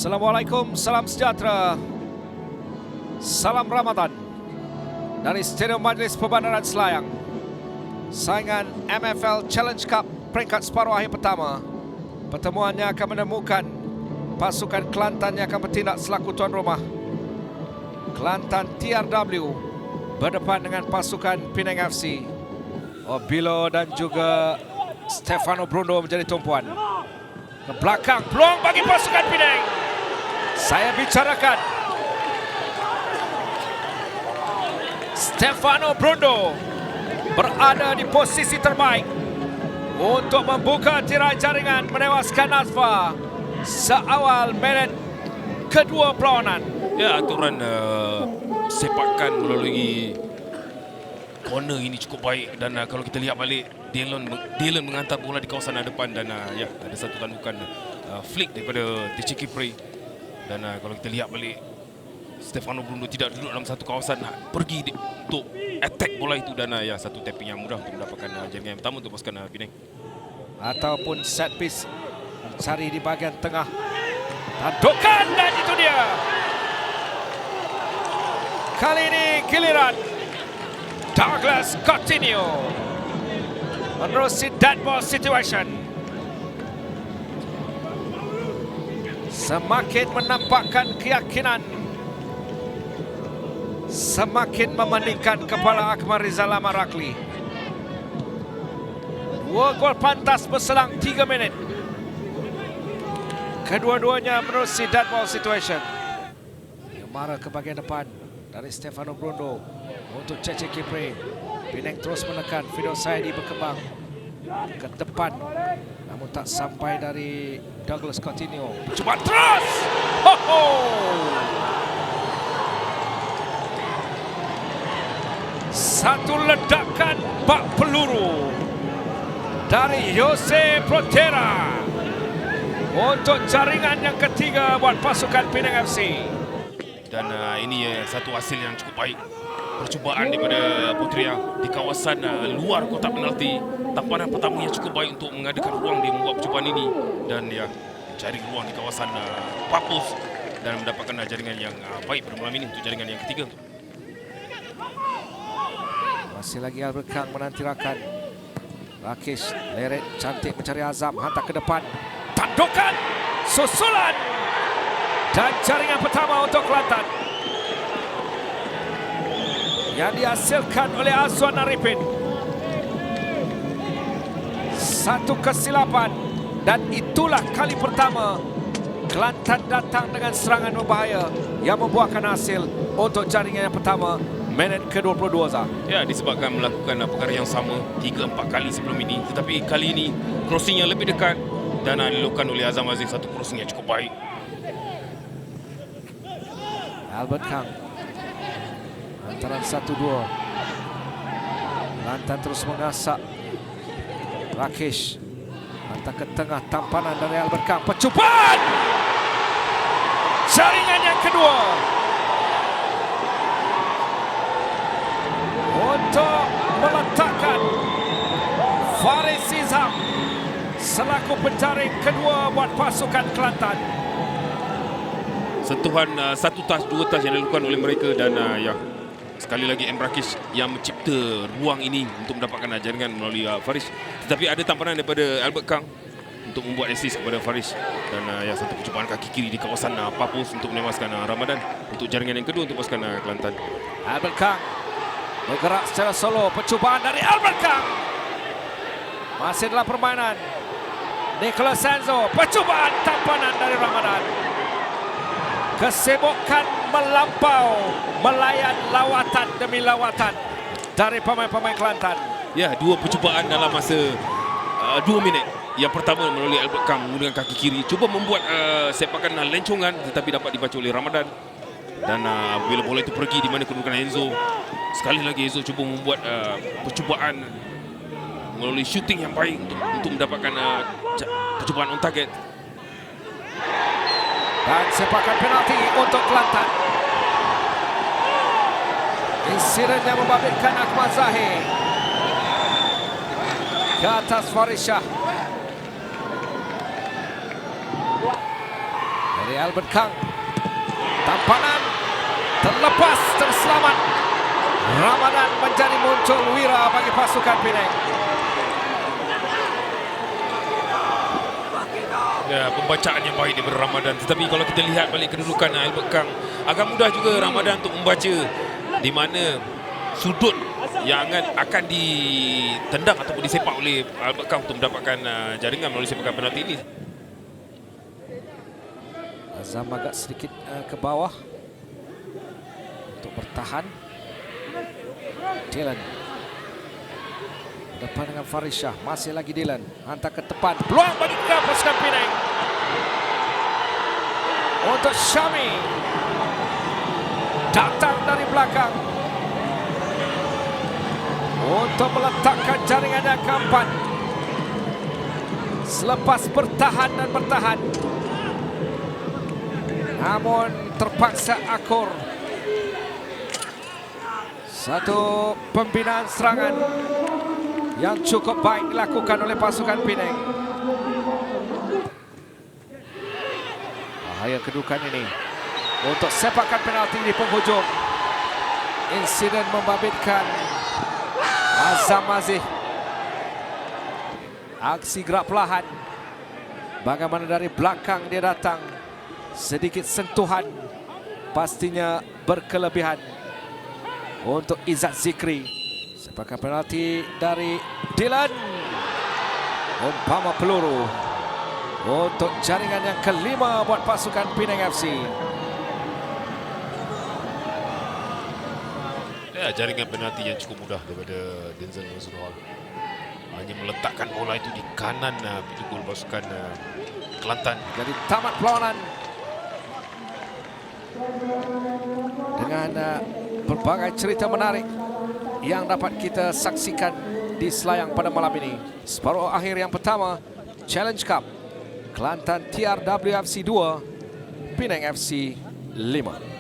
Assalamualaikum, salam sejahtera, salam Ramadan dari Stadium Majlis Perbandaran Selayang. Saingan MFL Challenge Cup peringkat separuh akhir pertama. Pertemuannya akan menemukan pasukan Kelantan yang akan bertindak selaku tuan rumah. Kelantan TRW berdepan dengan pasukan Penang FC. Obilo dan juga Stefano Bruno menjadi tumpuan. Ke belakang, peluang bagi pasukan Penang. Saya bicarakan Stefano Bruno berada di posisi terbaik untuk membuka tirai jaringan menewaskan Nazwa seawal minit kedua perlawanan. Ya, aturan sepakan melalui corner ini cukup baik dan kalau kita lihat balik Dylan menghantar bola di kawasan depan dan ya ada satu tandukan flick daripada TC Kipri dan kalau kita lihat balik Stefano Bruno tidak duduk dalam satu kawasan, pergi untuk attack bola itu dan ya satu tapping yang mudah untuk mendapatkan jaringan yang pertama untuk pasukan Penang. Ataupun set piece cari di bahagian tengah, tandukan dan itu dia. Kali ini giliran Douglas Coutinho menerusi dead ball situation. Semakin menampakkan keyakinan, semakin memaningkan kepala Akmal Rizal Amarakli. 2 gol pantas berselang 3 minit. Kedua-duanya menerusi dead ball situation. Marah ke bahagian depan dari Stefano Bruno untuk Cece Kipre. Penang terus menekan. Fido Saidi berkembang ke depan, namun tak sampai dari Douglas Coutinho. Cuba terus. Satu ledakan bak peluru dari Jose Protera untuk jaringan yang ketiga buat pasukan Penang FC. Dan ini satu hasil yang cukup baik. Percubaan daripada Putria di kawasan luar kotak penalti. Tamparan pertamanya cukup baik untuk mengadakan ruang dia membuat percubaan ini. Dan ya, cari ruang di kawasan Papus dan mendapatkan jaringan yang baik pada malam ini untuk jaringan yang ketiga. Masih lagi Albert Kang menanti-rakan. Rakesh leret cantik mencari Azam, hantar ke depan. Tandukan, susulan dan jaringan pertama untuk Kelantan yang dihasilkan oleh Azwan Arifin. Satu kesilapan dan itulah kali pertama Kelantan datang dengan serangan berbahaya yang membuahkan hasil untuk jaringan yang pertama minit ke-22. Ya, disebabkan melakukan perkara yang sama 3-4 kali sebelum ini, tetapi kali ini crossing yang lebih dekat dan dilakukan oleh Azam Aziz, satu crossing yang cukup baik. Albert Kang antara 1-2. Kelantan terus mengasak. Rakesh hantar ke tengah, tampanan dari Albert Kang. Percubaan jaringan yang kedua untuk meletakkan Faris Izam selaku penjaring kedua buat pasukan Kelantan. Sentuhan satu touch, 2 touch yang dilakukan oleh mereka dan ya sekali lagi Emrakis yang mencipta ruang ini untuk mendapatkan jaringan melalui Faris. Tetapi ada tamparan daripada Albert Kang untuk membuat assist kepada Faris dan ya satu percubaan kaki kiri di kawasan Papus untuk menewaskan Ramadan untuk jaringan yang kedua untuk pasukan Kelantan. Albert Kang bergerak secara solo. Percubaan dari Albert Kang. Masih dalam permainan Nicholas Sanzo. Percubaan tampanan dari Ramadan. Kesibukan melampau melayan lawatan demi lawatan dari pemain-pemain Kelantan. Ya, 2 percubaan dalam masa 2 minit. Yang pertama melalui Albert Kang menggunakan kaki kiri, cuba membuat sepakan lencongan tetapi dapat dibaca oleh Ramadan. Dan bila bola itu pergi di mana kedudukan Enzo, sekali lagi Enzo cuba membuat percubaan melalui shooting yang baik untuk mendapatkan percubaan on target. Dan sepakan penalti untuk Kelantan. Insiden yang membabitkan Ahmad Zahir ke atas Faris Shah. dari Albert Kang. Tampanan terlepas, terselamat. Ramadan menjadi muncul wira bagi pasukan Penang. Ya, pembacaan yang baik daripada Ramadan. Tetapi kalau kita lihat balik kedudukan Albert Kang, agak mudah juga Ramadan untuk membaca di mana sudut yang akan ditendang ataupun disepak oleh Albert Kang untuk mendapatkan jaringan melalui sepakan penalti ini. Azam agak sedikit ke bawah untuk bertahan. Dylan depan dengan Faris Shah, masih lagi Dylan, hantar ke depan, peluang bagi pasukan Penang untuk Syami, datang dari belakang untuk meletakkan jaringannya ke empat. Selepas bertahan dan bertahan, namun terpaksa akur. Satu pembinaan serangan yang cukup baik dilakukan oleh pasukan Penang. Bahaya kedudukan ini untuk sepakan penalti di penghujung. Insiden membabitkan Azam Aziz. Aksi gerak perlahan. Bagaimana dari belakang dia datang. Sedikit sentuhan. Pastinya berkelebihan. Untuk Izzat Zikri. Sepakan penalti dari Dylan. Umpama peluru. Untuk jaringan yang kelima buat pasukan Penang FC. Ya, jaringan penalti yang cukup mudah daripada Denzel Nuzul. Hanya meletakkan bola itu di kanan pintu gol pasukan Kelantan. Jadi tamat perlawanan dengan berbagai cerita menarik yang dapat kita saksikan di Selayang pada malam ini. Separuh akhir yang pertama Challenge Cup, Kelantan TRWFC 2, Penang FC 5.